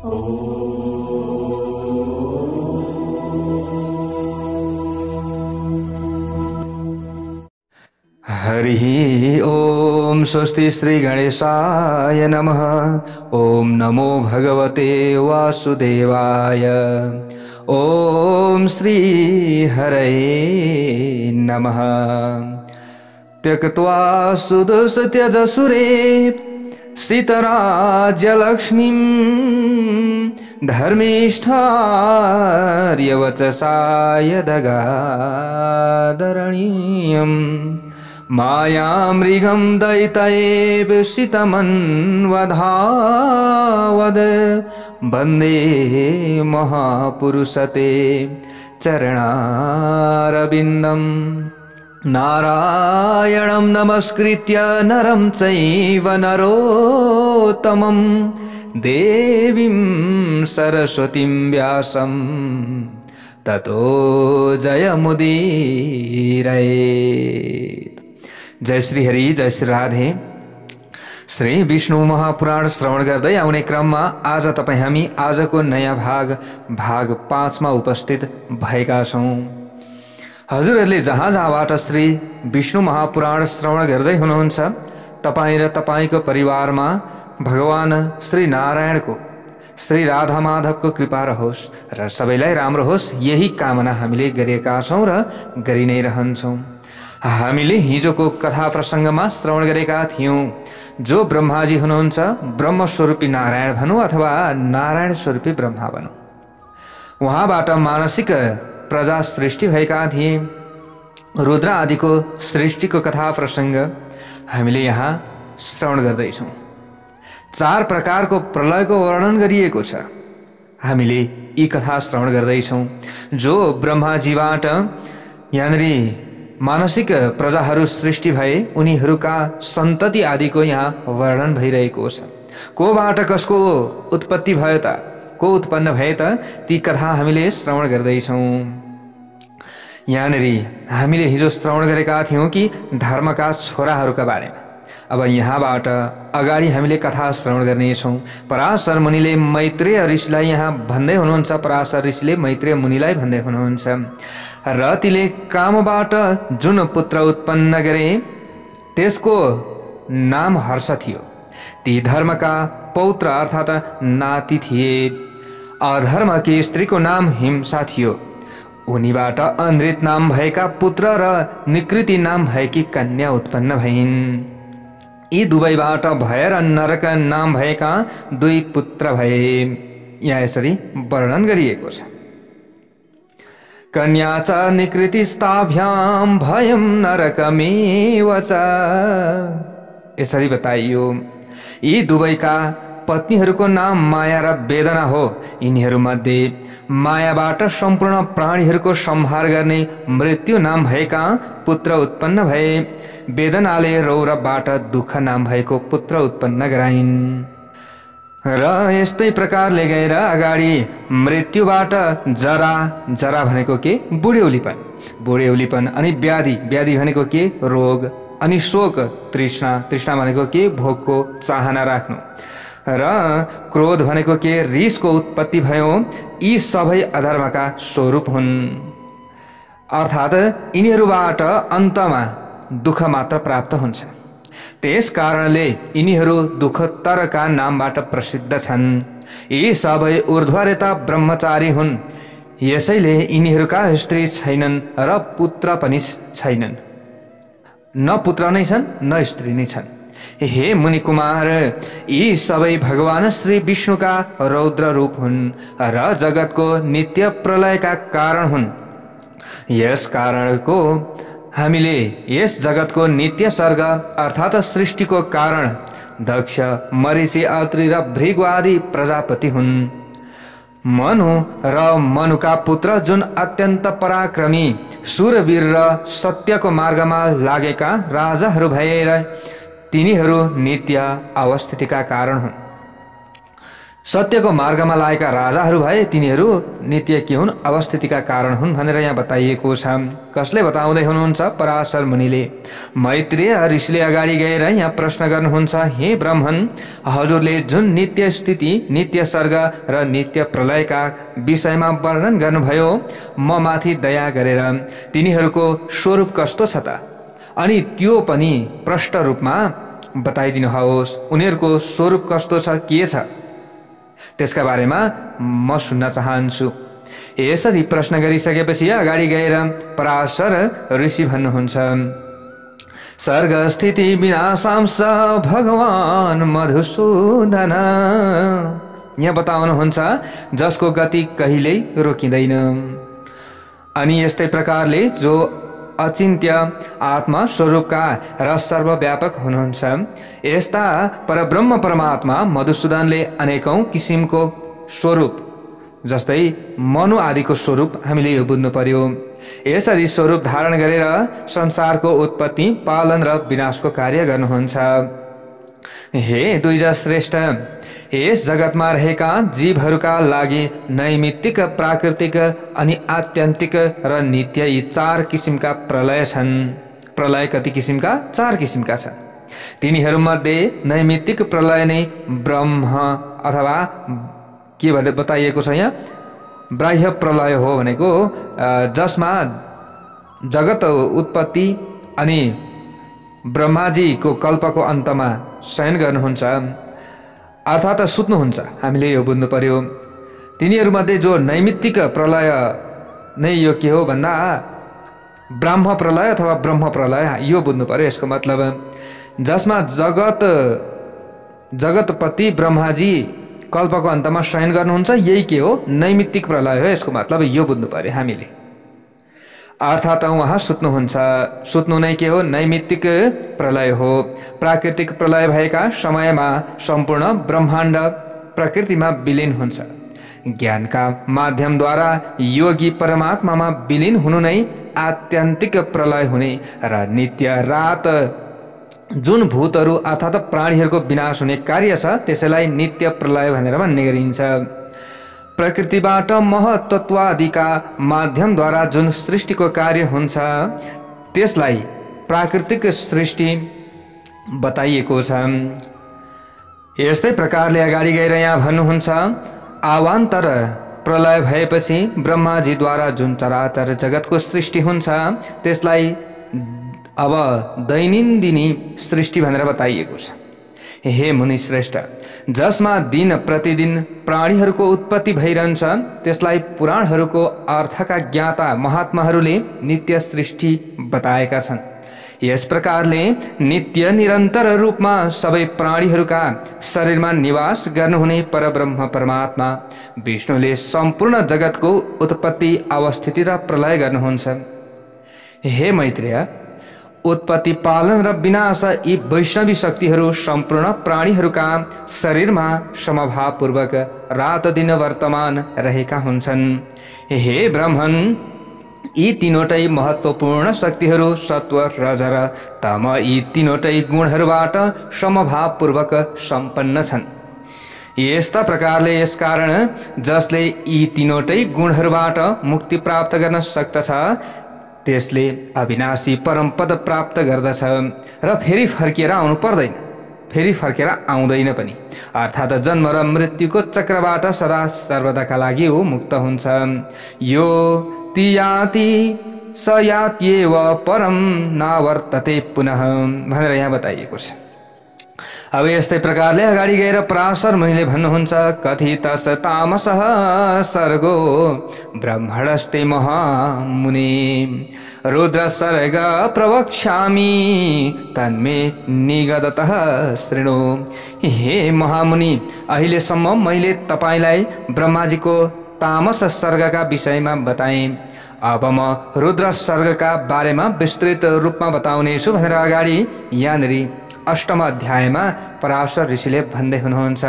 हरि ओम स्वस्ति श्री गणेशाय नमः। ओम नमो भगवते वासुदेवाय। ओम श्री हरये नमः। त्यक्त्वा सुदुष त्यजसुरे सीतराज्यलक्ष्मीं धर्मिष्ठार्यवचसा यदगादरणीयम् मायामृगं दयितयेव सीतमन्वधावद वन्दे महापुरुषते चरणारविन्दम्। नारायणं नमस्कृत्य नरं चैव नरोत्तमं देवीं सरस्वतीं व्यासं ततो जयमुदीरयेत्। जय श्री हरि, जय श्री राधे। श्री विष्णु महापुराण श्रवण गर्दै आउने क्रममा आज हामी आजको नयाँ भाग 5 मा उपस्थित भएका छौं। हजुरहरूले जहाँ जहाँबाट श्री विष्णु महापुराण श्रवण गर्दै हुनुहुन्छ, तपाईं र तपाईंको परिवारमा भगवान श्री नारायणको, श्री राधा माधवको कृपा रहोस् र सबैलाई राम्रो होस्, यही कामना हामीले गरेका छौं र गरि नै रहन्छौं। हामीले हिजोको कथा प्रसंगमा श्रवण गरेका थियौं, जो ब्रह्माजी हुनुहुन्छ, ब्रह्म स्वरूपी नारायण भनौं अथवा नारायण स्वरूपी ब्रह्मा भनौं, उहाँबाट मानसिक प्रजा सृष्टि भएका थिए। रुद्र आदिको सृष्टिको कथा प्रसंग हामीले यहाँ श्रवण गर्दैछौं। 4 प्रकारको प्रलयको वर्णन गरिएको छ। हामीले यी कथा श्रवण गर्दैछौं, जो ब्रह्माजीबाट यहाँनिर मानसिक प्रजाहरू सृष्टि भए, उनीहरूका सन्तति आदिको यहाँ वर्णन भइरहेको छ। कोबाट कसको उत्पत्ति भयो त, को उत्पन्न भए त, ती कथा हामीले श्रवण गर्दैछौं। यहाँनिर हामीले हिजो श्रवण गरेका थियौं कि धर्मका छोराहरूका बारेमा। अब यहाँबाट अगाडि हामीले कथा श्रवण गर्नेछौं। पराशर मुनिले मैत्रेय ऋषिलाई यहाँ भन्दै हुनुहुन्छ, पराशर ऋषिले मैत्रेय मुनिलाई भन्दै हुनुहुन्छ, रतिले कामबाट जुन पुत्र उत्पन्न गरे त्यसको नाम हर्ष थियो। ती धर्मका पौत्र अर्थात नाति थिए। अधर्मकी स्त्रीको नाम हिंसा थियो। उनीबाट अनृत नाम भएका पुत्र र निकृति नाम भएकी कन्या उत्पन्न भइन्। यी दुवैबाट भएर नरक नाम भएका 2 पुत्र भए। यहाँ यसरी वर्णन गरिएको छ। कन्या च निकृतिस्ताभ्यां भयं नरकमेव च, यसरी बताइयो। यी दुवैका पत्नीहरूको नाम माया र वेदना हो। यिनीहरूमध्ये मायाबाट सम्पूर्ण प्राणीहरूको संहार गर्ने मृत्यु नाम भएका पुत्र उत्पन्न भए। वेदनाले रौरवबाट दुःख नाम भएको पुत्र उत्पन्न गराइन्। र यस्तै प्रकारले गएर अगाडि मृत्युबाट जरा, जरा भनेको के, बुढ्यौलीपन, बुढ्यौलीपन, अनि व्याधि, व्याधि भनेको के, रोग, अनि शोक, तृष्णा, तृष्णा भनेको के, भोकको चाहना राख्नु, र क्रोध भनेको के, रिसको उत्पत्ति भयो। यी सबै अधर्मका स्वरूप हुन्। अर्थात यिनीहरूबाट अन्तमा दुःख मात्र प्राप्त हुन्छ। त्यस कारणले यिनीहरू दुःखोत्तरका नामबाट प्रसिद्ध छन्। यी सबै ऊर्ध्वरेता ब्रह्मचारी हुन्। यसैले यिनीहरूका स्त्री छैनन् र पुत्र पनि छैनन्। न पुत्र नै छन् न स्त्री नै छन्। हे मुनि कुमार, यी सबै भगवान श्री विष्णुका रौद्र रूप हुन् र जगतको नित्य प्रलयका कारण हुन्। यस कारणको हामीले यस जगतको नित्य सर्ग अर्थात सृष्टिको कारण दक्ष, मरीचि, अत्रि र भृगु आदि प्रजापति हुन्। मनु र मनुका पुत्र जुन अत्यन्त पराक्रमी, शूरवीर र सत्यको मार्गमा लागेका राजाहरू भएर तिनीहरू नित्य अवस्थितिका कारण हुन्। सत्यको मार्गमा लागेका राजाहरू भए तिनीहरू नित्य के हुन्, अवस्थितिका कारण हुन् भनेर यहाँ बताइएको छ। कसले बताउँदै हुनुहुन्छ? पराशर मुनिले। मैत्रेय ऋषिले अगाडि गएर यहाँ प्रश्न गर्नुहुन्छ, हे ब्राह्मण, हजुरले जुन नित्य स्थिति, नित्य सर्ग र नित्य प्रलयका विषयमा वर्णन गर्नुभयो, म माथि दया गरेर तिनीहरूको स्वरूप कस्तो छ त, अनि त्यो पनि प्रष्ट रूपमा बताइदिनुहोस्। उनीहरूको स्वरूप कस्तो छ, के छ, त्यसका बारेमा म सुन्न चाहन्छु। यसरी प्रश्न गरिसकेपछि अगाडि गएर पराशर ऋषि भन्नुहुन्छ, सर्ग स्थिति विनाशांश भगवान मधुसूदन। यहाँ बताउनुहुन्छ जसको गति कहिल्यै रोकिँदैन। अनि यस्तै प्रकारले जो अचिन्त्य आत्मा स्वरूपका र सर्वव्यापक हुनुहुन्छ, यस्ता परब्रह्म परमात्मा मधुसूदनले अनेकौं किसिमको स्वरूप, जस्तै मनु आदिको स्वरूप हामीले यो बुझ्नु पर्यो। यसरी स्वरूप धारण गरेर संसारको उत्पत्ति, पालन र विनाशको कार्य गर्नुहुन्छ। हे द्विज श्रेष्ठ, यस जगतमा रहेका जीवहरूका लागि नैमित्तिक, प्राकृतिक अनि आत्यन्तिक र नित्य यी 4 किसिमका प्रलय छन्। प्रलय कति किसिमका? 4 किसिमका छन्। तिनीहरूमध्ये नैमित्तिक प्रलय नै ब्रह्म अथवा के भनेर बताइएको छ यहाँ, बाह्य प्रलय हो भनेको, जसमा जगत उत्पत्ति अनि ब्रह्माजीको कल्पको अन्तमा शयन गर्नुहुन्छ, अर्थात् सुत्नुहुन्छ। हामीले यो बुझ्नु पर्यो। तिनीहरूमध्ये जो नैमित्तिक प्रलय नै यो के हो भन्दा ब्रह्म प्रलय अथवा ब्रह्म प्रलय, यो बुझ्नु पर्यो। यसको मतलब जसमा जगतपति ब्रह्माजी कल्पको अन्तमा शयन गर्नुहुन्छ, यही के हो? नैमित्तिक प्रलय हो। यसको मतलब यो बुझ्नु पर्यो हामीले। अर्थात् उहाँ सुत्नुहुन्छ। सुत्नु नै के हो? नैमित्तिक प्रलय हो। प्राकृतिक प्रलय भएका समयमा सम्पूर्ण ब्रह्माण्ड प्रकृतिमा विलीन हुन्छ। ज्ञानका माध्यमद्वारा योगी परमात्मामा विलीन हुनु नै आत्यन्तिक प्रलय हुने र नित्य रात जुन भूतहरू अर्थात् प्राणीहरूको विनाश हुने कार्य छ, त्यसैलाई नित्य प्रलय भनेर भन्ने गरिन्छ। प्रकृतिबाट महत्त्वादिका माध्यमद्वारा जुन सृष्टिको कार्य हुन्छ, त्यसलाई प्राकृतिक सृष्टि बताइएको छ। यस्तै प्रकारले अगाडि गएर यहाँ भन्नुहुन्छ, आवान्तर प्रलय भएपछि ब्रह्माजीद्वारा जुन चराचर जगतको सृष्टि हुन्छ, त्यसलाई अब दैनन्दिनी सृष्टि भनेर बताइएको छ। हे मुनि श्रेष्ठ, जसमा दिन प्रतिदिन प्राणीहरूको उत्पत्ति भइरहन्छ, त्यसलाई पुराणहरूको अर्थका ज्ञाता महात्माहरूले नित्य सृष्टि बताएका छन्। यस प्रकारले नित्य निरन्तर रूपमा सबै प्राणीहरूका शरीरमा निवास गर्नुहुने परब्रह्म परमात्मा विष्णुले सम्पूर्ण जगतको उत्पत्ति, अवस्थिति र प्रलय गर्नुहुन्छ। हे मैत्रेय, उत्पत्ति, पालन र विनाश यी वैष्णवी शक्तिहरू सम्पूर्ण प्राणीहरूका शरीरमा समभावपूर्वक रात दिन वर्तमान रहेका हुन्छन्। हे ब्राह्मण, यी तीनवटै महत्त्वपूर्ण शक्तिहरू सत्व, रज र तम यी तीनवटै गुणहरूबाट समभावपूर्वक सम्पन्न छन्। यस्ता प्रकारले यसकारण जसले यी तीनवटै गुणहरूबाट मुक्ति प्राप्त गर्न सक्दछ, त्यसले अविनाशी परमपद प्राप्त गर्दछ र फेरि फर्किएर आउनु पर्दैन, फेरि फर्केर आउँदैन पनि। अर्थात् जन्म र मृत्युको चक्रबाट सदा सर्वदाका लागि ऊ मुक्त हुन्छ। यो तियाति सयात्येव परम नावर्तते पुनः भनेर यहाँ बताइएको छ। अब यस्तै प्रकारले अगाडि गएर पराशर मुनिले भन्नुहुन्छ, कथितस् तामसः सर्गो ब्रह्मणस्ते महामुनि रुद्र सर्ग प्रवक्ष्यामि तन्मे निगदतः शृणु। हे महामुनि, अहिलेसम्म मैले तपाईलाई ब्रह्माजीको तामस सर्गका विषयमा बताएँ। अब म रुद्र सर्गका बारेमा विस्तृत रूपमा बताउनेछु भनेर अगाडि यहाँनिर 8औं अध्यायमा पराशर ऋषिले भन्दै हुनुहुन्छ।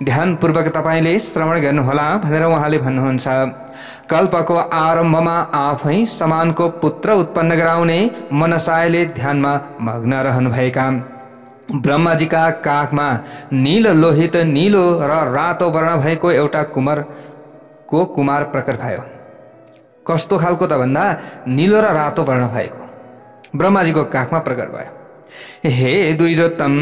ध्यानपूर्वक तपाईले श्रवण गर्नुहोला भनेर उहाँले भन्नुहुन्छ। कल्पको आरम्भमा आफै समानको पुत्र उत्पन्न गराउने मनसायले ध्यानमा मग्न रहनुभएका ब्रह्माजीका काखमा नील लोहित नीलो र रातो वर्ण भएको एउटा कुमार प्रकट भयो। कस्तो खालको त भन्दा नीलो र रातो वर्ण भएको ब्रह्माजीको काखमा प्रकट भयो। हे द्विजोत्तम,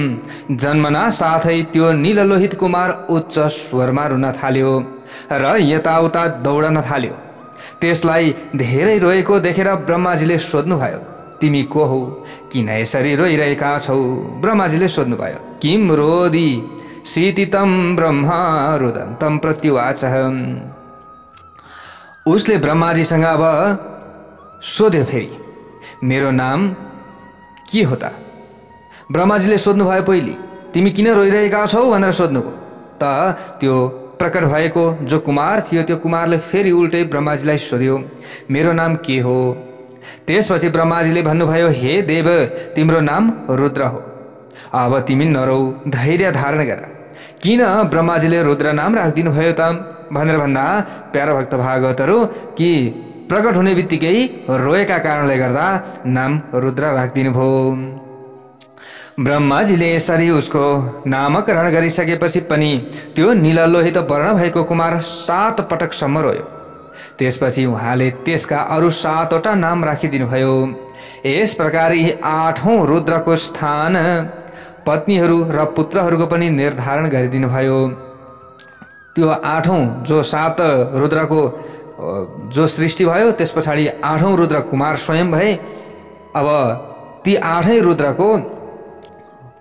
जन्मना साथै त्यो नील लोहित कुमार उच्च स्वरमा रुन थाल्यो र यताउता दौडन थाल्यो। त्यसलाई धेरै रोएको देखेर ब्रह्माजीले सोध्नुभयो, तिमी को हौ, किन यसरी रोइरहेका छौ? ब्रह्माजीले सोध्नुभयो, किम रोदी सीतितम ब्रह्म रुदन्तम प्रत्युवाच। उसले ब्रह्माजीसँग अब सोध्यो, फेरि मेरो नाम के हो त? ब्रह्माजीले सोध्नुभयो, पहिले तिमी किन रोइरहेका छौ भनेर सोध्नुभयो। त त्यो प्रकट भएको जो कुमार थियो त्यो कुमारले फेरि उल्टै ब्रह्माजीलाई सोध्यो, मेरो नाम के हो? त्यसपछि ब्रह्माजीले भन्नुभयो, हे देव, तिम्रो नाम रुद्र हो। अब तिमी नरौ, धैर्य धारण गर। किन ब्रह्माजीले रुद्र नाम राखिदिनु भयो त भनेर भन्दा प्यारा भक्त भागवतहरू कि प्रकट हुने बित्तिकै रोएका कारणले गर्दा नाम रुद्र राखिदिनु भयो। ब्रह्माजीले यसरी उसको नामकरण गरिसकेपछि पनि त्यो नीललोहित वर्ण भएको कुमार 7 पटकसम्म रोयो। त्यसपछि उहाँले त्यसका अरू 7वटा नाम राखिदिनु भयो। यस प्रकार यी 8औं रुद्रको स्थान पत्नीहरू र पुत्रहरूको पनि निर्धारण गरिदिनु भयो। त्यो 8औं जो 7 रुद्रको जो सृष्टि भयो, त्यस पछाडि 8औं रुद्र कुमार स्वयं भए। अब ती 8 रुद्रको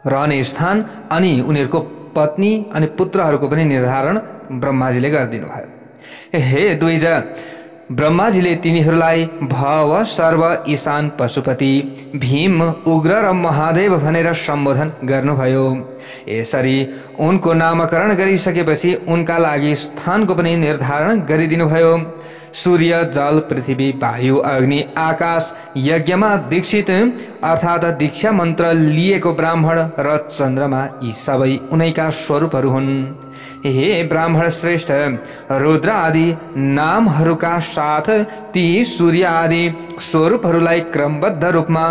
रहने स्थान अनि उनीहरूको पत्नी अनि पुत्रहरूको पनि निर्धारण ब्रह्माजीले गरिदिनु भयो। हे द्विज, ब्रह्माजीले तिनीहरूलाई भव सर्व ईशान पशुपति भीम उग्र र महादेव भनेर सम्बोधन गर्नुभयो। यसरी उनको नामकरण गरिसकेपछि उनका लागि स्थानको पनि निर्धारण गरिदिनु भयो। सूर्य जल पृथ्वी वायु अग्नि आकाश यज्ञमा दीक्षित अर्थात् दीक्षा मन्त्र लिएको ब्राह्मण र चन्द्रमा यी सबै उनैका स्वरूपहरू हुन्। हे ब्राह्मण श्रेष्ठ, रुद्र आदि नामहरूका साथ ती सूर्य आदि स्वरूपहरूलाई क्रमबद्ध रूपमा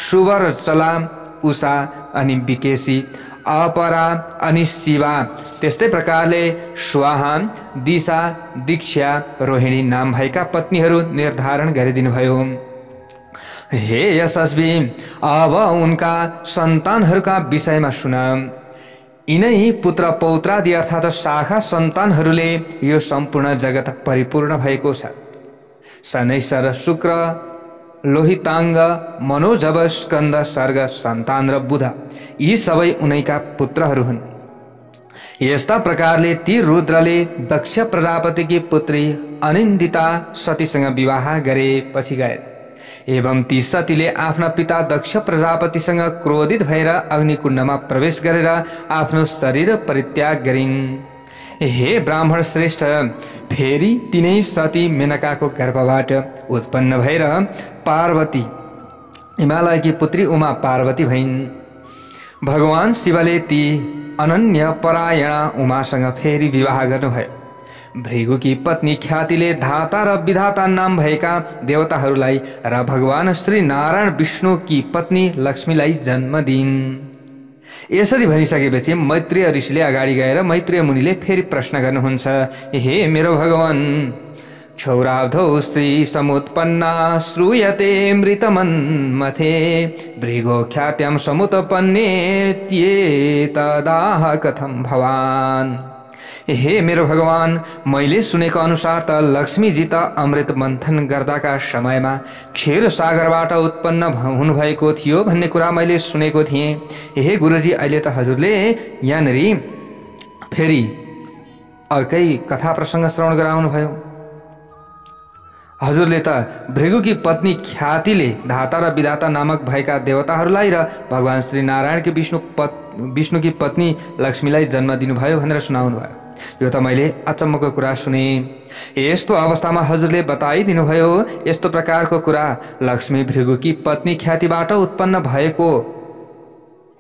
सुवर चला उषा अनि विकेशी अपरा अनि शिवा, त्यस्तै प्रकारले स्वाहा दिशा दीक्षा रोहिणी नाम भएका पत्नीहरू निर्धारण गरिदिनु भयो। हे यशस्वी, अब उनका सन्तानहरूका विषयमा सुन। यिनै पुत्र पौत्रादि अर्थात् शाखा सन्तानहरूले यो सम्पूर्ण जगत परिपूर्ण भएको छ। शनैश्वर शुक्र लोहिताङ्ग मनोजव स्कन्द सर्ग सन्तान र बुध यी सबै उनैका पुत्रहरू हुन्। यस्ता प्रकारले ती रुद्रले दक्ष प्रजापतिकी पुत्री अनिन्दिता सतीसँग विवाह गरेपछि गए। एवं ती सतीले आफ्ना पिता दक्ष प्रजापतिसँग क्रोधित भएर अग्निकुण्डमा प्रवेश गरेर आफ्नो शरीर परित्याग गरिन्। हे ब्राह्मण श्रेष्ठ, फेरि तिनै सती मेनकाको गर्भबाट उत्पन्न भएर पार्वती हिमालयकी पुत्री उमा पार्वती भइन्। भगवान शिवले ती अनन्य परायणा उमासँग फेरि विवाह गर्नुभयो। भृगुकी पत्नी ख्यातिले धाता र विधाता नाम भएका देवताहरूलाई र भगवान श्री नारायण विष्णुकी पत्नी लक्ष्मीलाई जन्म दिइन्। यसरी भनिसकेपछि मैत्रेय ऋषिले अगाडि गएर मैत्रेय मुनिले फेरि प्रश्न गर्नुहुन्छ, हे मेरो भगवान, क्षौराब्धौ स्त्री समुत्पन्ना श्रूयते मृतमन्मथे भृगो ख्यात्यां समुत्पन्ने त्येतदाह कथं भवान्। हे मेरो भगवान, मैले सुनेको अनुसार त लक्ष्मीजी त अमृत मन्थन गर्दाका समयमा क्षीर सागरबाट उत्पन्न हुनुभएको थियो भन्ने कुरा मैले सुनेको थिएँ। हे गुरुजी, अहिले त हजुरले यहाँनिर फेरि अर्कै कथा प्रसङ्ग श्रवण गराउनु भयो। हजुरले त भृगुकी पत्नी ख्यातिले धाता र विधाता नामक भएका देवताहरूलाई र भगवान श्री नारायणकी विष्णुकी पत्नी लक्ष्मीलाई जन्म दिनुभयो भनेर सुनाउनु भयो। यो त मैले अचम्मको कुरा सुने। यस्तो अवस्थामा हजुरले बताइदिनु भयो यस्तो प्रकारको कुरा लक्ष्मी भृगुकी पत्नी ख्यातिबाट उत्पन्न भएको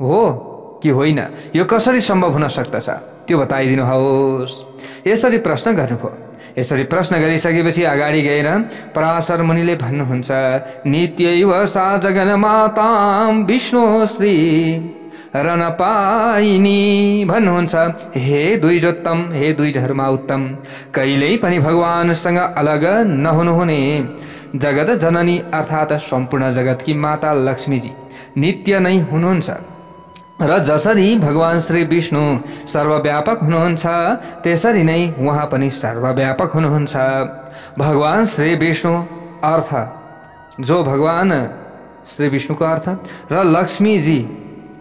हो कि होइन, यो कसरी सम्भव हुन सक्दछ त्यो बताइदिनुहोस्। यसरी प्रश्न गर्नुभयो। यसरी प्रश्न गरिसकेपछि अगाडि गएर पराशर मुनिले भन्नुहुन्छ, नित्यैव सा जगन्मातां विष्णु श्री र नपाइनी भन्नुहुन्छ। हे द्विजोत्तम, हे द्विजहरूमा उत्तम, कहिल्यै पनि भगवानसँग अलग नहुनुहुने जगत जननी अर्थात् सम्पूर्ण जगतकी माता लक्ष्मीजी नित्य नै हुनुहुन्छ। र जसरी भगवान श्री विष्णु सर्वव्यापक हुनुहुन्छ त्यसरी नै उहाँ पनि सर्वव्यापक हुनुहुन्छ। भगवान श्री विष्णु अर्थ, जो भगवान श्री विष्णुको अर्थ र लक्ष्मीजी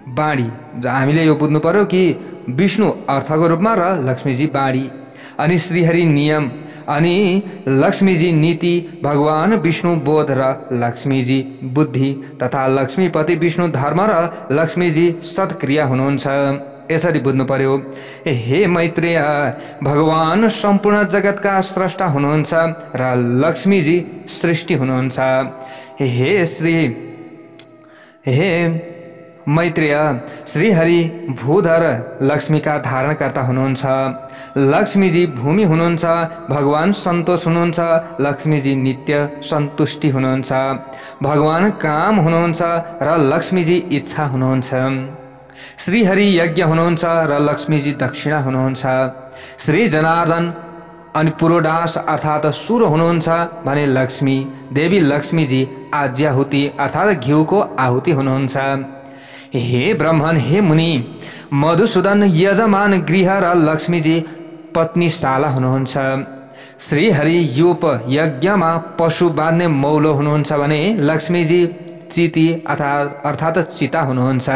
बाणी, हामीले यो बुझ्नु पर्यो कि विष्णु अर्थको रूपमा र लक्ष्मीजी बाणी, अनि श्रीहरि नियम, अनि लक्ष्मीजी नीति, भगवान विष्णु बोध र लक्ष्मीजी बुद्धि, तथा लक्ष्मीपति विष्णु धर्म र लक्ष्मीजी सत्क्रिया हुनुहुन्छ। यसरी बुझ्नु पर्यो। हे मैत्रेय, भगवान सम्पूर्ण जगतका स्रष्टा हुनुहुन्छ र लक्ष्मीजी सृष्टि हुनुहुन्छ। हे मैत्रेय, श्रीहरि भूधर लक्ष्मीका धारणकर्ता हुनुहुन्छ। लक्ष्मीजी भूमि हुनुहुन्छ, भगवान सन्तोष हुनुहुन्छ, लक्ष्मीजी नित्य सन्तुष्टि हुनुहुन्छ। भगवान काम हुनुहुन्छ र लक्ष्मीजी इच्छा हुनुहुन्छ। श्रीहरि यज्ञ हुनुहुन्छ र लक्ष्मीजी दक्षिणा हुनुहुन्छ। श्री जनार्दन अनि पुरोडास अर्थात् सुर हुनुहुन्छ भने लक्ष्मी देवी लक्ष्मीजी आज्याहुति अर्थात् घिउको आहुति हुनुहुन्छ। हे ब्राह्मण, हे मुनि, मधुसूदन यजमान गृह र लक्ष्मीजी पत्नीशाला हुनुहुन्छ। श्रीहरि यूप यज्ञमा पशु बाँध्ने मौलो हुनुहुन्छ भने लक्ष्मीजी चिती अर्थात् चिता हुनुहुन्छ।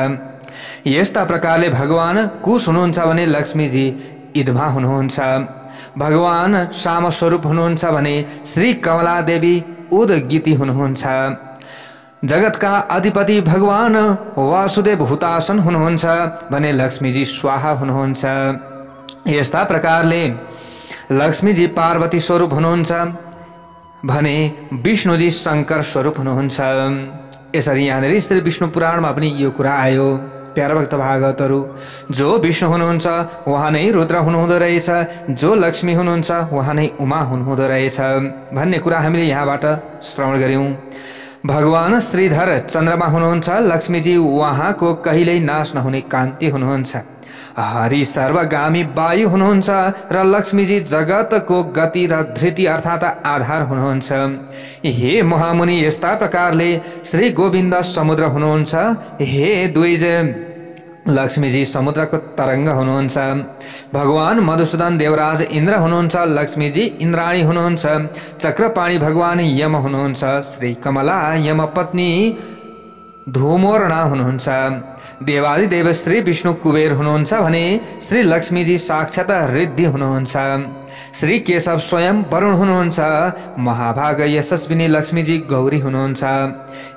यस्ता प्रकारले भगवान कुश हुनुहुन्छ भने लक्ष्मीजी इदमा हुनुहुन्छ। भगवान शाम स्वरूप हुनुहुन्छ भने श्री कमला देवी उदगीति हुनुहुन्छ। जगतका अधिपति भगवान वासुदेव हुतासन हुनुहुन्छ भने लक्ष्मीजी स्वाहा हुनुहुन्छ। यस्ता प्रकारले लक्ष्मीजी पार्वती स्वरूप हुनुहुन्छ भने विष्णुजी शंकर स्वरूप हुनुहुन्छ। यसरी यहाँनिर श्री विष्णु पुराणमा पनि यो कुरा आयो। प्यारा भक्त भागवतहरू, जो विष्णु हुनुहुन्छ उहाँ नै रुद्र हुनुहुँदो रहेछ, जो लक्ष्मी हुनुहुन्छ उहाँ नै उमा हुनुहुँदो रहेछ भन्ने कुरा हामीले यहाँबाट श्रवण गर्यौं। भगवान श्रीधर चन्द्रमा हुनुहुन्छ, लक्ष्मीजी उहाँको कहिल्यै नाश नहुने कान्ति हुनुहुन्छ। हरि सर्वगामी वायु हुनुहुन्छ र लक्ष्मीजी जगतको गति र धृति अर्थात् आधार हुनुहुन्छ। हे महामुनि, यस्ता प्रकारले श्री गोविन्द समुद्र हुनुहुन्छ। हे द्विज, लक्ष्मीजी समुद्रको तरंग हुनुहुन्छ। भगवान मधुसूदन देवराज इन्द्र हुनुहुन्छ, लक्ष्मीजी इन्द्राणी हुनुहुन्छ। चक्रपाणी भगवान यम हुनुहुन्छ। श्री कमला यम पत्नी धूमोर्णा हुनुहुन्छ। देवादिदेव श्री विष्णु कुबेर हुनुहुन्छ भने श्री लक्ष्मीजी साक्षात रिद्धि हुनुहुन्छ। श्री केशव स्वयं वरुण हुनुहुन्छ। महाभाग यशस्विनी लक्ष्मीजी गौरी हुनुहुन्छ।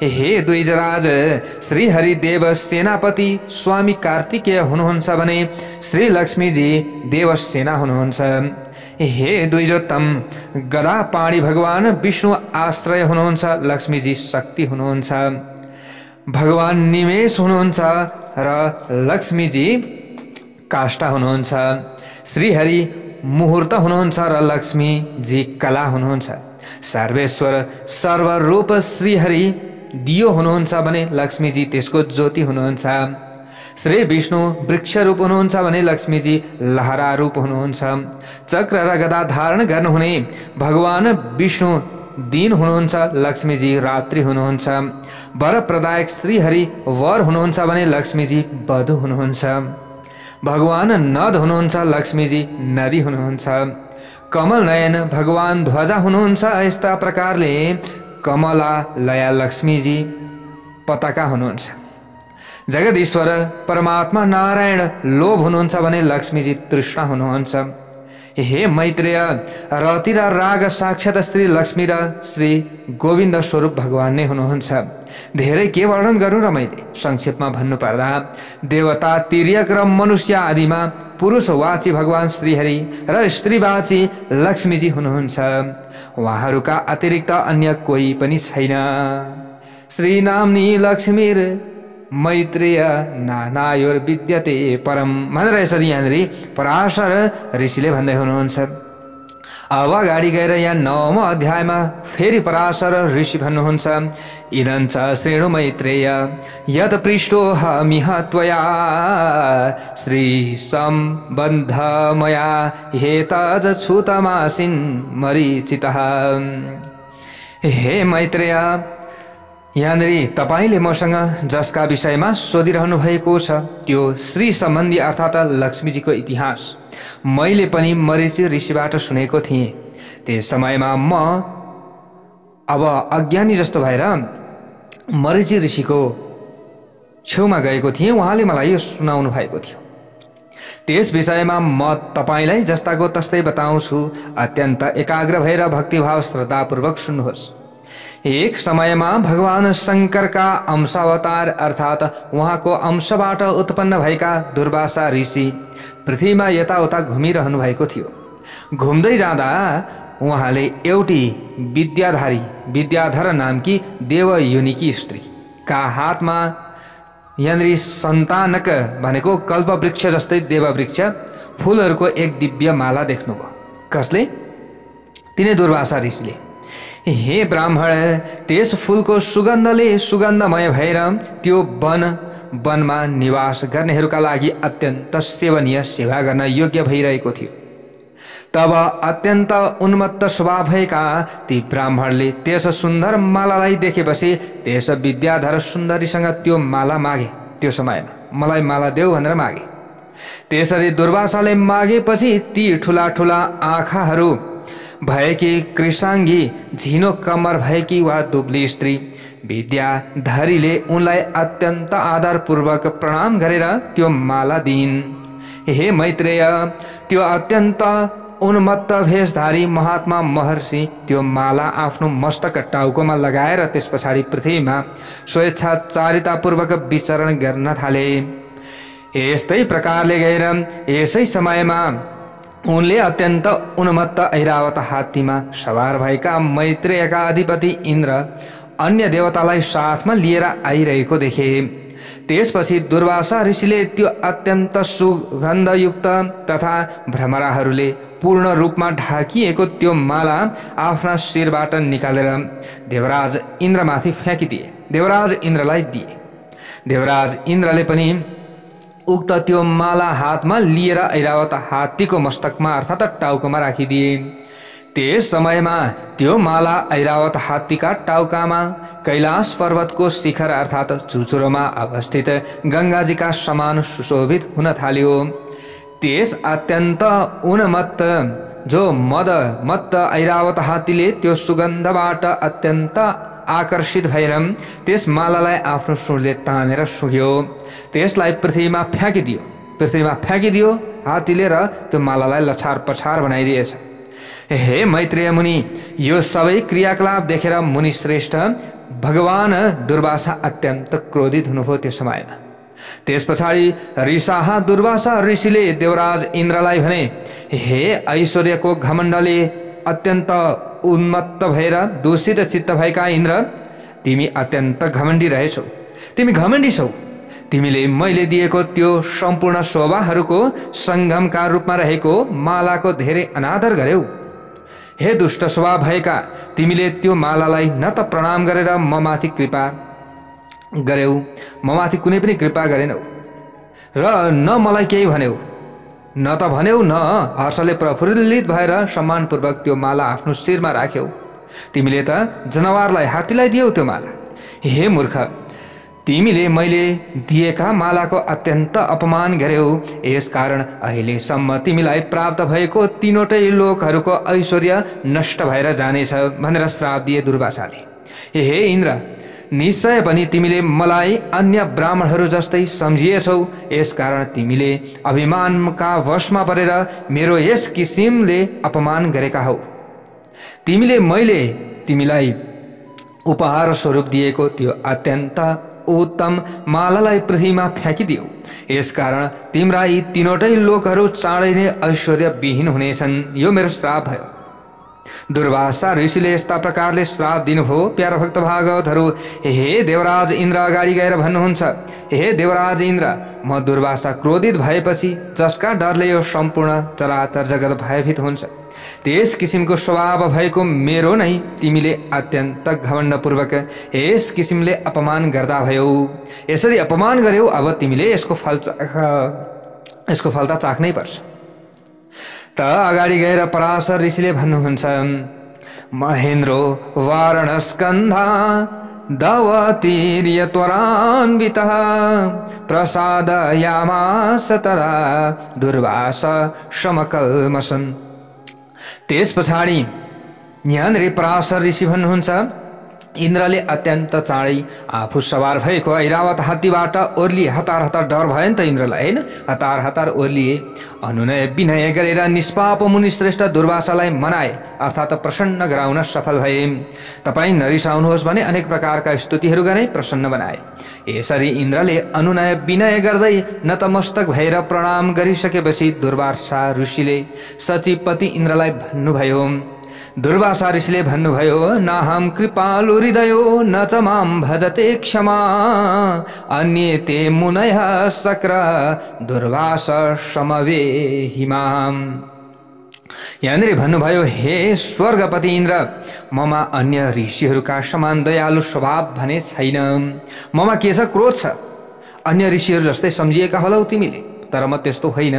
हे द्विजराज, श्री हरिदेव सेनापति स्वामी कार्तिकेय हुनुहुन्छ भने श्री लक्ष्मीजी देवसेना हुनुहुन्छ। हे द्विजोत्तम, गदा पाणी भगवान विष्णु आश्रय हुनुहुन्छ, लक्ष्मीजी शक्ति हुनुहुन्छ। भगवान निमेष हुनुहुन्छ र लक्ष्मीजी काष्ठा हुनुहुन्छ। श्रीहरि मुहूर्त हुनुहुन्छ र लक्ष्मीजी कला हुनुहुन्छ। सर्वेश्वर सर्वरूप श्रीहरि दियो हुनुहुन्छ भने लक्ष्मीजी त्यसको ज्योति हुनुहुन्छ। श्री विष्णु वृक्ष रूप हुनुहुन्छ भने लक्ष्मीजी लहरा रूप हुनुहुन्छ। चक्र र गदा धारण गर्नुहुने भगवान विष्णु दिन हुनुहुन्छ, लक्ष्मीजी रात्रि हुनुहुन्छ। वर प्रदायक श्रीहरि वर हुनुहुन्छ भने लक्ष्मीजी वधु हुनुहुन्छ। भगवान नद हुनुहुन्छ, लक्ष्मीजी नदी हुनुहुन्छ। कमल नयन भगवान ध्वजा हुनुहुन्छ। यस्ता प्रकारले कमला लया लक्ष्मीजी पताका हुनुहुन्छ। जगदीश्वर परमात्मा नारायण लोभ हुनुहुन्छ भने लक्ष्मीजी तृष्णा हुनुहुन्छ। हे मैत्रेय, रति र राग साक्षात श्री लक्ष्मी र श्री गोविन्द स्वरूप भगवान नै हुनुहुन्छ। धेरै के वर्णन गरौँ र मैले संक्षेपमा भन्नु पर्दा देवता तिर्यक र मनुष्य आदिमा पुरुषवाची भगवान श्रीहरि र स्त्रीवाची लक्ष्मीजी हुनुहुन्छ। उहाँहरूका अतिरिक्त अन्य कोही पनि छैन। श्री नाम्नी लक्ष्मीर मैत्रेय नानायोर विद्यते परम भनेर यसरी यहाँनिर पराशर ऋषिले भन्दै हुनुहुन्छ। अब अगाडि गएर यहाँ 9औं अध्यायमा फेरि पराशर ऋषि भन्नुहुन्छ, इदं च शृणु मैत्रेय यत् पृष्टोऽहमिह त्वया श्री सम्बन्ध मया हेतज छुतमासिन् मरीचितः। हे मैत्रेय, यहाँनिर तपाईले मसँग जसका विषयमा सोधिरहनु भएको छ त्यो श्री सम्बन्धी अर्थात् लक्ष्मीजीको इतिहास मैले पनि मरीचि ऋषिबाट सुनेको थिएँ। त्यस समयमा म अब अज्ञानी जस्तो भएर मरीचि ऋषिको छेउमा गएको थिएँ। उहाँले मलाई यो सुनाउनु भएको थियो। त्यस विषयमा म तपाईलाई जस्ताको तस्तै बताउँछु। अत्यन्त एकाग्र भएर भक्तिभाव श्रद्धापूर्वक सुन्नुहोस्। एक समयमा भगवान शंकरका अंशावतार अर्थात उहाँको अंशबाट उत्पन्न भएका दुर्वासा ऋषि पृथ्वीमा यताउता घुमिरहनु भएको थियो। घुम्दै जाँदा उहाँले एउटी विद्याधर नामकी देवयोनिकी स्त्रीका हातमा यहाँनिर सन्तानक भनेको कल्पवृक्ष जस्तै देववृक्ष फूलहरूको एक दिव्य माला देख्नुभयो। कसले? तिनै दुर्वासा ऋषिले। हे ब्राह्मण, त्यस फूलको सुगन्धले सुगन्धमय भएर त्यो वनमा निवास गर्नेहरूका लागि अत्यन्त सेवनीय सेवा गर्न योग्य भइरहेको थियो। तब अत्यन्त उन्मत्त स्वभाव भएका ती ब्राह्मणले त्यस सुन्दर मालालाई देखेपछि त्यस विद्याधर सुन्दरीसँग त्यो माला मागे। त्यो समयमा मलाई माला देऊ भनेर मागे। त्यसरी दुर्वासाले मागेपछि ती ठुला ठुला आँखाहरू भएकी कृषाङ्गी झिनो कम्मर भएकी वा दुब्ली स्त्री विद्याधरीले उनलाई अत्यन्त आदरपूर्वक प्रणाम गरेर त्यो माला दिइन्। हे मैत्रेय, त्यो अत्यन्त उन्मत्त भेषधारी महात्मा महर्षि त्यो माला आफ्नो मस्तक टाउकोमा लगाएर त्यस पछाडि पृथ्वीमा स्वेच्छाचारितापूर्वक विचरण गर्न थाले। यस्तै प्रकारले गएर यसै समयमा उनले अत्यन्त उन्मत्त ऐरावत हात्तीमा सवार भएका मैत्रेयका अधिपति इन्द्र अन्य देवतालाई साथमा लिएर आइरहेको देखे। त्यसपछि दुर्वासा ऋषिले त्यो अत्यन्त सुगन्धयुक्त तथा भ्रमराहरूले पूर्ण रूपमा ढाकिएको त्यो माला आफ्ना शिरबाट निकालेर देवराज इन्द्रमाथि फ्याँकिदिए। देवराज इन्द्रलाई दिए। देवराज इन्द्रले पनि उक्त त्यो माला हातमा लिएर ऐरावत हात्तीको मस्तकमा अर्थात् टाउकोमा राखिदिए। त्यस समयमा त्यो माला ऐरावत हात्तीका टाउकामा कैलाश पर्वतको शिखर अर्थात् चुचुरोमा अवस्थित गंगाजीका समान सुशोभित हुन थाल्यो। त्यस अत्यन्त उन्मत्त मत्त ऐरावत हात्तीले त्यो सुगन्धबाट अत्यन्त आकर्षित भएर त्यस मालालाई आफ्नो सुँडले तानेर सुक्यो। त्यसलाई पृथ्वीमा फ्याँकिदियो हात्तीले र त्यो मालालाई लछार पछार बनाइदिएछ। हे मैत्रेय मुनि, यो सबै क्रियाकलाप देखेर मुनि श्रेष्ठ भगवान दुर्वासा अत्यन्त क्रोधित हुनुभयो त्यो समयमा। त्यस पछाडि रिसाहा दुर्वासा ऋषिले देवराज इन्द्रलाई भने, हे ऐश्वर्यको घमण्डले अत्यन्त उन्मत्त भएर दूषित चित्त भएका इन्द्र, तिमी अत्यन्त घमण्डी रहेछौ। तिमी घमण्डी छौ। तिमीले मैले दिएको त्यो सम्पूर्ण शोभाहरूको संगमका रूपमा रहेको मालाको धेरै अनादर गर्यौ। हे दुष्ट स्वभाव भएका, तिमीले त्यो मालालाई न त प्रणाम गरेर ममाथि कृपा गर्यौ, ममाथि कुनै पनि कृपा गरेनौ र न मलाई केही भन्यौ, न त भन्यौ न हर्षले प्रफुल्लित भएर सम्मानपूर्वक त्यो माला आफ्नो शिरमा राख्यौ। तिमीले त जनावरलाई हात्तीलाई दियौ त्यो माला। हे मूर्ख, तिमीले मैले दिएका मालाको अत्यन्त अपमान गर्यौ। यसकारण अहिलेसम्म तिमीलाई प्राप्त भएको तीनवटै लोकहरूको ऐश्वर्य नष्ट भएर जानेछ भनेर श्राप दिए दुर्वासाले। हे इन्द्र, निश्चय पनि तिमीले मलाई अन्य ब्राह्मणहरू जस्तै सम्झिएछौ। यसकारण तिमीले अभिमानका वशमा परेर मेरो यस किसिमले अपमान गरेका हौ। तिमीले मैले तिमीलाई उपहार स्वरूप दिएको त्यो अत्यन्त उत्तम मालालाई पृथ्वीमा फ्याँकिदियो। यसकारण तिम्रा यी तीनवटै लोकहरू चाँडै नै ऐश्वर्य विहीन हुनेछन्। यो मेरो श्राप भयो। दुर्वासा ऋषिले यस्ता प्रकारले श्राप दिनुभयो। प्यारा भक्त भागवतहरू, हे देवराज इन्द्र अगाडि गएर भन्नुहुन्छ, हे देवराज इन्द्र, म दुर्वासा क्रोधित भएपछि जसका डरले यो सम्पूर्ण चराचर जगत भयभीत हुन्छ, त्यस किसिमको स्वभाव भएको मेरो नै तिमीले अत्यन्त घमण्डपूर्वक यस किसिमले अपमान गर्दा भयो। यसरी अपमान गर्यौ, अब तिमीले यसको फल त चाख्नै पर्छ। त अगाडि गएर पराशर ऋषिले भन्नुहुन्छ, महेन्द्रो वारणस्कन्धा दवतीर्य त्वरान्वितः प्रसादयामास तदा दुर्वासा समकल्मषम्। त्यस पछाडि यहाँनिर पराशर ऋषि भन्नुहुन्छ, इन्द्रले अत्यन्त चाँडै आफू सवार भएको ऐरावत हात्तीबाट ओर्लिए। हतार हतार डर भयो नि त इन्द्रलाई, होइन? हतार हतार ओर्लिए। अनुनय विनय गरेर निष्पाप मुनिश्रेष्ठ दुर्वासालाई मनाए, अर्थात् प्रसन्न गराउन सफल भए। तपाईँ नरिसाउनुहोस् भने अनेक प्रकारका स्तुतिहरू गरे, प्रसन्न बनाए। यसरी इन्द्रले अनुनय विनय गर्दै नतमस्तक भएर प्रणाम गरिसकेपछि दुर्वासा ऋषिले सचिवपति इन्द्रलाई भन्नुभयो, दुर्वासा ऋषिले भन्नुभयो, नाहं कृपालु हृदयो न च मां भजते क्षमा अन्ये ते मुनयः शक्र दुर्वासा समवेहि माम्। यहाँनिर भन्नुभयो, हे स्वर्गपति इन्द्र, ममा अन्य ऋषिहरूका समान दयालु स्वभाव भने छैन। ममा के छ? क्रोध छ। अन्य ऋषिहरू जस्तै सम्झिएका होलौ तिमीले, तर म त्यस्तो होइन।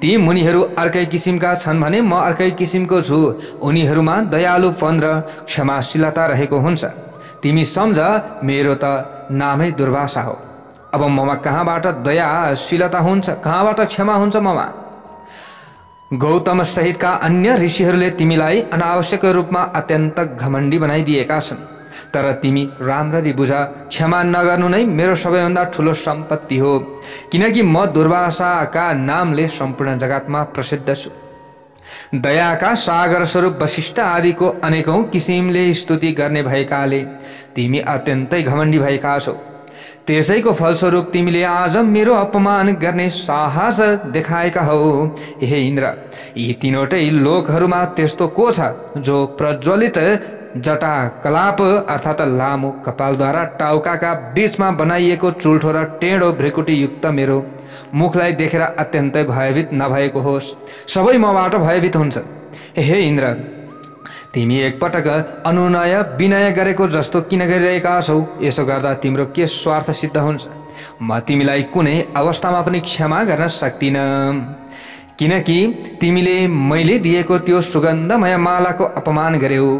ती मुनिहरू अर्कै किसिमका छन् भने म अर्कै किसिमको छु। उनीहरूमा दयालुपन र क्षमाशीलता रहेको हुन्छ। तिमी सम्झ, मेरो त नामै दुर्वासा हो। अब ममा कहाँबाट दयाशीलता हुन्छ, कहाँबाट क्षमा हुन्छ ममा? गौतम सहितका अन्य ऋषिहरूले तिमीलाई अनावश्यक रूपमा अत्यन्त घमण्डी बनाइदिएका छन्, तर तिमी राम्ररी बुझ, क्षमा नगर्नु नै मेरो सबैभन्दा ठुलो सम्पत्ति हो, किनकि म दुर्वासाका नामले सम्पूर्ण जगतमा प्रसिद्ध छु। दयाका सागर स्वरूप वशिष्ठ आदिको अनेकौं किसिमले स्तुति गर्ने भएकाले तिमी अत्यन्तै घमण्डी भएका छौ। त्यसैको फलस्वरूप तिमीले आज मेरो अपमान गर्ने साहस देखाएका हौ। हे इन्द्र, यी तीनवटै लोकहरूमा त्यस्तो को छ जो प्रज्वलित जटा कलाप अर्थात् लामो कपालद्वारा टाउकाका बीचमा बनाइएको चुल्ठो र टेढो भ्रिकुटी युक्त मेरो मुखलाई देखेर अत्यन्तै भयभीत नभएको होस्। सबै मबाट भयभीत हुन्छ। हे इन्द्र, तिमी एकपटक अनुनय विनय गरेको जस्तो किन गरिरहेका छौ? यसो गर्दा तिम्रो के स्वार्थ सिद्ध हुन्छ? म तिमीलाई कुनै अवस्थामा पनि क्षमा गर्न सक्दिन, किनकि तिमीले मैले दिएको त्यो सुगन्धमय मालाको अपमान गर्यौ।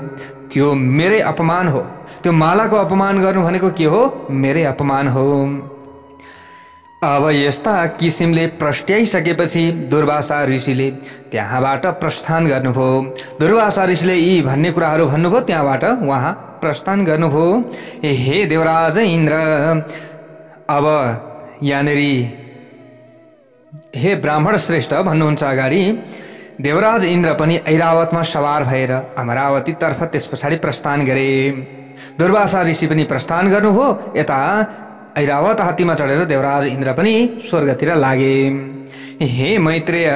त्यो मेरै अपमान हो। त्यो मालाको अपमान गर्नु भनेको के हो? मेरै अपमान हो। अब यस्ता किसिमले प्रस्ट्याइसकेपछि दुर्वासा ऋषिले त्यहाँबाट प्रस्थान गर्नुभयो। दुर्वासा ऋषिले यी भन्ने कुराहरू भन्नुभयो, त्यहाँबाट उहाँ प्रस्थान गर्नुभयो। हे देवराज इन्द्र, अब यहाँनिर हे ब्राह्मण श्रेष्ठ भन्नुहुन्छ अगाडि, देवराज इन्द्र पनि ऐरावतमा सवार भएर अमरावतीतर्फ त्यस पछाडि प्रस्थान गरे। दुर्वासा ऋषि पनि प्रस्थान गर्नुभयो। यता ऐरावत हात्तीमा चढेर देवराज इन्द्र पनि स्वर्गतिर लागे। हे मैत्रेय,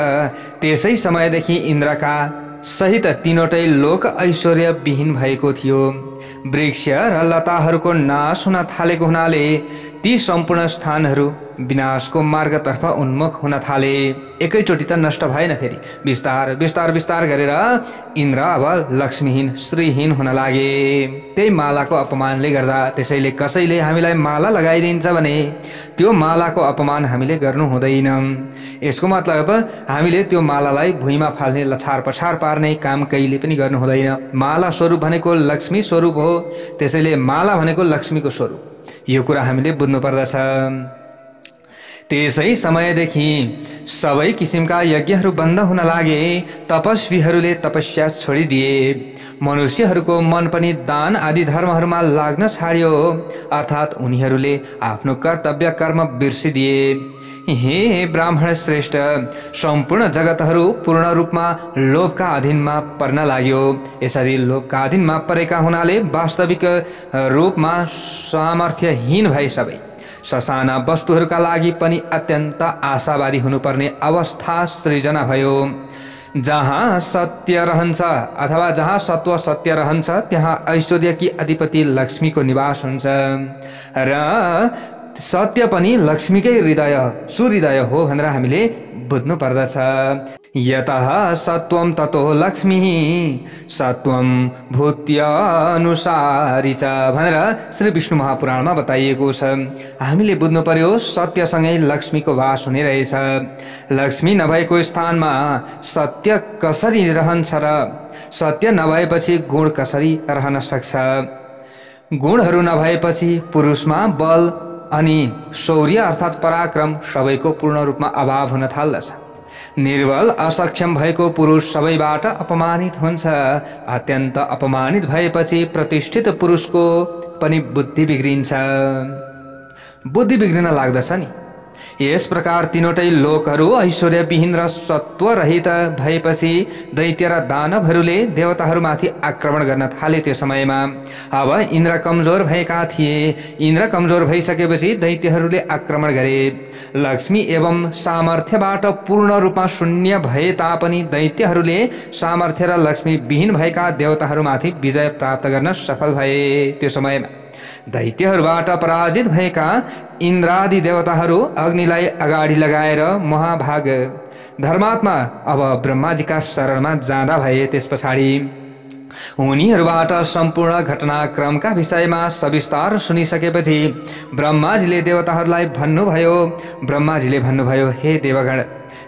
त्यसै समयदेखि इन्द्रका सहित तीनवटै लोक ऐश्वर्य विहीन भएको थियो। वृक्ष र लताहरूको नाश हुन थालेको हुनाले ती सम्पूर्ण स्थानहरू विनाशको मार्गतर्फ उन्मुख हुन थाले। एकैचोटि त नष्ट भएन, फेरि बिस्तार बिस्तार बिस्तार गरेर इन्द्र अब लक्ष्मीहीन श्रीहीन हुन लागे, त्यही मालाको अपमानले गर्दा। त्यसैले कसैले हामीलाई माला लगाइदिन्छ भने त्यो मालाको अपमान हामीले गर्नु हुँदैन। यसको मतलब हामीले त्यो मालालाई भुइँमा फाल्ने, लछार पछार पार्ने काम कहिले पनि गर्नु हुँदैन। माला स्वरूप भनेको लक्ष्मी स्वरूप हो, त्यसैले माला भनेको लक्ष्मीको स्वरूप। यो कुरा हामीले बुझ्नु पर्दछ। त्यसै समयदेखि सबै किसिमका यज्ञहरू बन्द हुन लागे। तपस्वीहरूले तपस्या छोडिदिए। मनुष्यहरूको मन पनि दान आदि धर्महरूमा लाग्न छाड्यो, अर्थात् उनीहरूले आफ्नो कर्तव्य कर्म बिर्सिदिए। हे ब्राह्मण श्रेष्ठ, सम्पूर्ण जगतहरू पूर्ण रूपमा लोभका अधीनमा पर्न लाग्यो। यसरी लोभका अधीनमा परेका हुनाले वास्तविक रूपमा सामर्थ्यहीन भए सबै ससाना वस्तुहरूका लागि पनि अत्यन्त आशावादी हुनुपर्ने अवस्था सृजना भयो। जहाँ सत्य रहन्छ अथवा जहाँ सत्व सत्य रहन्छ त्यहाँ ऐश्वर्यकी अधिपति लक्ष्मीको निवास हुन्छ र सत्य पनि लक्ष्मीकै हृदय सुहृदय हो भनेर हामीले बुझ्नु पर्दछ। यतः सत्वं ततो लक्ष्मी सत्वं भूत्यनुसारी च भनेर श्री विष्णु महापुराणमा बताइएको छ। हामीले बुझ्नु पर्यो सत्यसँगै लक्ष्मीको वास हुने रहेछ। लक्ष्मी नभएको स्थानमा सत्य कसरी रहन्छ र सत्य नभएपछि गुण कसरी रहन सक्छ? गुणहरू नभएपछि पुरुषमा बल अनि शौर्य अर्थात् पराक्रम सबैको पूर्ण रूपमा अभाव हुन थाल्दछ। निर्बल असक्षम भएको पुरुष सबैबाट अपमानित हुन्छ। अत्यन्त अपमानित भएपछि प्रतिष्ठित पुरुषको पनि बुद्धि बिग्रिन्छ, बुद्धि बिग्रिन लाग्दछ नि। यस प्रकार तीनवटै लोकहरू ऐश्वर्यविहीन र सत्वरहित भएपछि दैत्य र दानवहरूले देवताहरूमाथि आक्रमण गर्न थाले। त्यो समयमा अब इन्द्र कमजोर भएका थिए। इन्द्र कमजोर भइसकेपछि दैत्यहरूले आक्रमण गरे। लक्ष्मी एवं सामर्थ्यबाट पूर्ण रूपमा शून्य भए तापनि दैत्यहरूले सामर्थ्य र लक्ष्मी विहीन भएका देवताहरूमाथि विजय प्राप्त गर्न सफल भए। त्यो समयमा दैत्यहरूबाट पराजित भएका इन्द्रादि देवताहरू अग्निलाई अगाडि लगाएर महाभाग धर्मात्मा अब ब्रह्माजीका शरणमा जाँदा भए। त्यस पछाडि उनीहरूबाट सम्पूर्ण घटनाक्रमका विषयमा सविस्तार सुनिसकेपछि ब्रह्माजीले देवताहरूलाई भन्नुभयो, हे देवगण,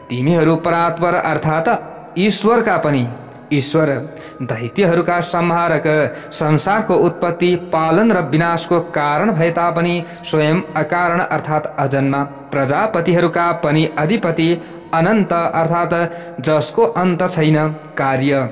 तिमीहरू परात्पर अर्थात् ईश्वरका पनि ईश्वर, दैत्यहरूका संहारक, संसारको उत्पत्ति, पालन र विनाशको कारण भए तापनि स्वयं अकारण अर्थात् अजन्मा, प्रजापतिहरूका पनि अधिपति, अनन्त अर्थात् जसको अन्त छैन, कार्य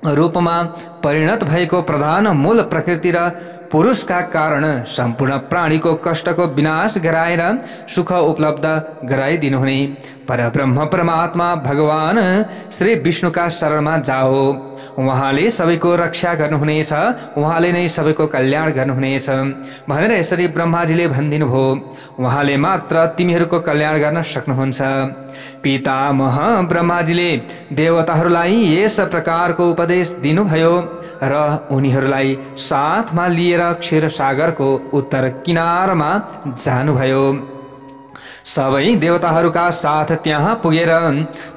रूपमा परिणत भएको प्रधान मूल प्रकृति र पुरुषका कारण सम्पूर्ण प्राणीको कष्टको विनाश गराएर सुख उपलब्ध गराइदिनुहुने परब्रह्म परमात्मा भगवान श्री विष्णुका शरणमा जाओ। उहाँले सबैको रक्षा गर्नुहुनेछ, उहाँले नै सबैको कल्याण गर्नुहुनेछ भनेर यसरी ब्रह्माजीले भनिदिनु भयो। उहाँले मात्र तिमीहरूको कल्याण गर्न सक्नुहुन्छ। पितामह ब्रह्माजीले देवताहरूलाई यस प्रकारको उपदेश दिनुभयो र उनीहरूलाई साथमा लिएर क्षीरसागरको उत्तर किनारमा जानुभयो। सबै देवताहरूका साथ त्यहाँ पुगेर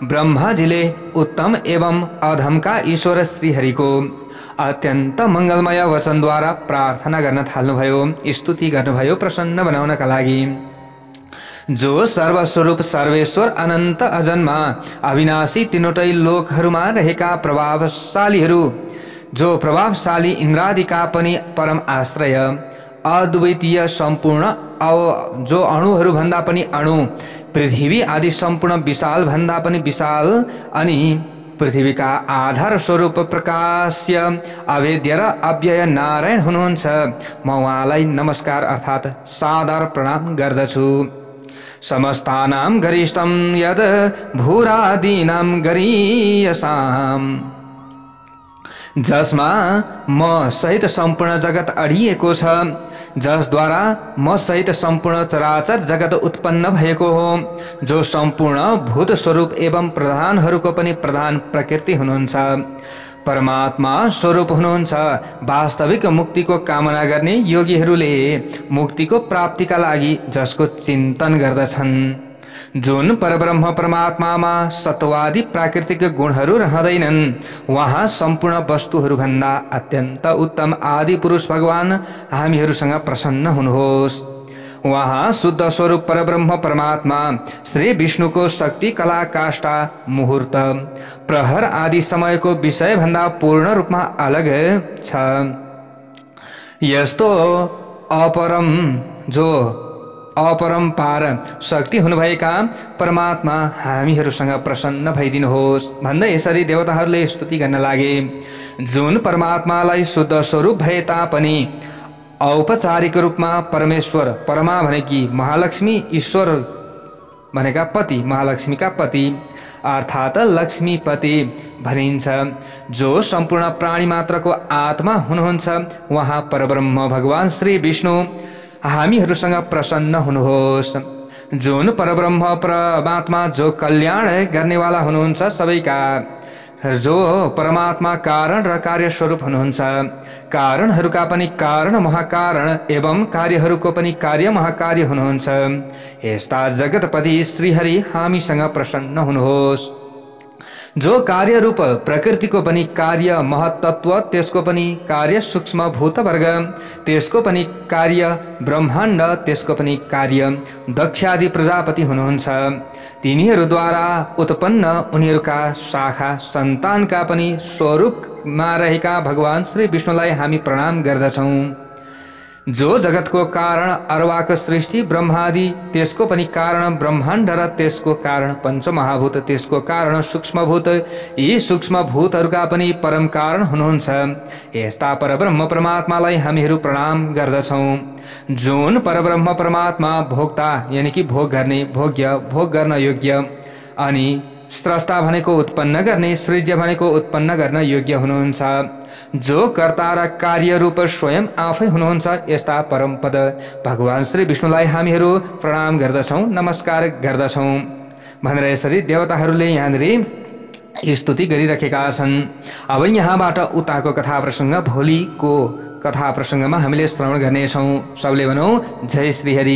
ब्रह्माजीले उत्तम एवं अधमका ईश्वर श्रीहरिको अत्यन्त मंगलमय वचनद्वारा प्रार्थना गर्न थाल्नुभयो, स्तुति गर्नुभयो प्रसन्न बनाउनका लागि। जो सर्वस्वरूप सर्वेश्वर अनन्त अजन्मा अविनाशी तीनवटै लोकहरूमा रहेका प्रभावशालीहरू, जो प्रभावशाली इन्द्रादिका पनि परम आश्रय, अद्वितीय सम्पूर्ण जो अणुहरू भन्दा पनि अणु, पृथ्वी आदि सम्पूर्ण विशाल भन्दा पनि विशाल अनि पृथ्वीका आधार स्वरूप प्रकाश्य अवेद्य र अव्यय नारायण हुनुहुन्छ। म उहाँलाई नमस्कार अर्थात् सादर प्रणाम गर्दछु। समस्तानां गरिष्ठं यद भूरादीनां गरीयसाम्, जसमा म सहित सम्पूर्ण जगत अडिएको छ, जसद्वारा म सहित सम्पूर्ण चराचर जगत उत्पन्न भएको हो, जो सम्पूर्ण भूत स्वरूप एवं प्रधानहरूको पनि प्रधान प्रकृति हुनुहुन्छ, परमात्मा स्वरूप हुनुहुन्छ। वास्तविक मुक्तिको कामना गर्ने योगीहरूले मुक्तिको प्राप्तिका लागि जसको चिन्तन गर्दछन्, जुन परब्रह्म परमात्मामा सत्वादि प्राकृतिक गुणहरू रहँदैनन्, वहाँ सम्पूर्ण वस्तुहरू भन्दा अत्यन्त उत्तम आदि पुरुष भगवान हामीहरूसँग प्रसन्न हुनुहोस्। वहाँ शुद्ध स्वरूप परब्रह्म परमात्मा श्री विष्णुको शक्ति कला काष्ठा मुहूर्त प्रहर आदि समयको विषय भन्दा पूर्ण रूपमा अलग छ। यस्तो अपरम्पार शक्ति हुनुभएका परमात्मा हामीहरूसँग प्रसन्न भइदिनुहोस् भन्दै यसरी देवताहरूले स्तुति गर्न लागे। जुन परमात्मालाई शुद्ध स्वरूप भए तापनि औपचारिक रूपमा परमेश्वर, परमा भनेकी महालक्ष्मी, ईश्वर भनेका पति, महालक्ष्मीका पति अर्थात् लक्ष्मीपति भनिन्छ। जो सम्पूर्ण प्राणी मात्रको आत्मा हुनुहुन्छ, वहाँ परब्रह्म भगवान श्री विष्णु हामीहरूसँग प्रसन्न हुनुहोस्। जुन परब्रह्म परमात्मा जो कल्याण गर्नेवाला हुनुहुन्छ सबैका, जो परमात्मा कारण र कार्य स्वरूप हुनुहुन्छ, कारणहरूका पनि कारण महाकारण एवं कार्यहरूको पनि कार्य महाकार्य हुनुहुन्छ। यस्ता जगतपति श्रीहरि हामीसँग प्रसन्न हुनुहोस्। जो कार्य रूप प्रकृतिको पनि कार्य महत्त्व, त्यसको पनि कार्य सूक्ष्म भूतवर्ग, त्यसको पनि कार्य ब्रह्माण्ड, त्यसको पनि कार्य दक्षादि प्रजापति हुनुहुन्छ। तिनीहरूद्वारा उत्पन्न उनीहरूका शाखा सन्तानका पनि स्वरूपमा रहेका भगवान श्री विष्णुलाई हामी प्रणाम गर्दछौँ। जो जगतको कारण अरवाक सृष्टि ब्रह्मादि, त्यसको पनि कारण ब्रह्माण्ड र त्यसको कारण पञ्चमहाभूत, त्यसको कारण सूक्ष्मभूत, यी सूक्ष्मभूतहरूका पनि परम कारण हुनुहुन्छ। यस्ता परब्रह्म परमात्मालाई हामीहरू प्रणाम गर्दछौँ। जुन परब्रह्म परमात्मा भोक्ता यानि कि भोग गर्ने, भोग्य, भोग गर्न योग्य, अनि स्रष्टा भनेको उत्पन्न गर्ने, सृज्य भनेको उत्पन्न गर्न योग्य हुनुहुन्छ। जो कर्ता र कार्य रूप स्वयं आफै हुनुहुन्छ, यस्ता परमपद भगवान श्री विष्णुलाई हामीहरू प्रणाम गर्दछौँ, नमस्कार गर्दछौँ भनेर यसरी देवताहरूले यहाँनिर स्तुति गरिरहेका छन्। अब यहाँबाट उताको कथा प्रसङ्ग, भोलिको कथा प्रसङ्गमा हामीले श्रवण गर्नेछौँ। सबले भनौँ जय श्री हरि।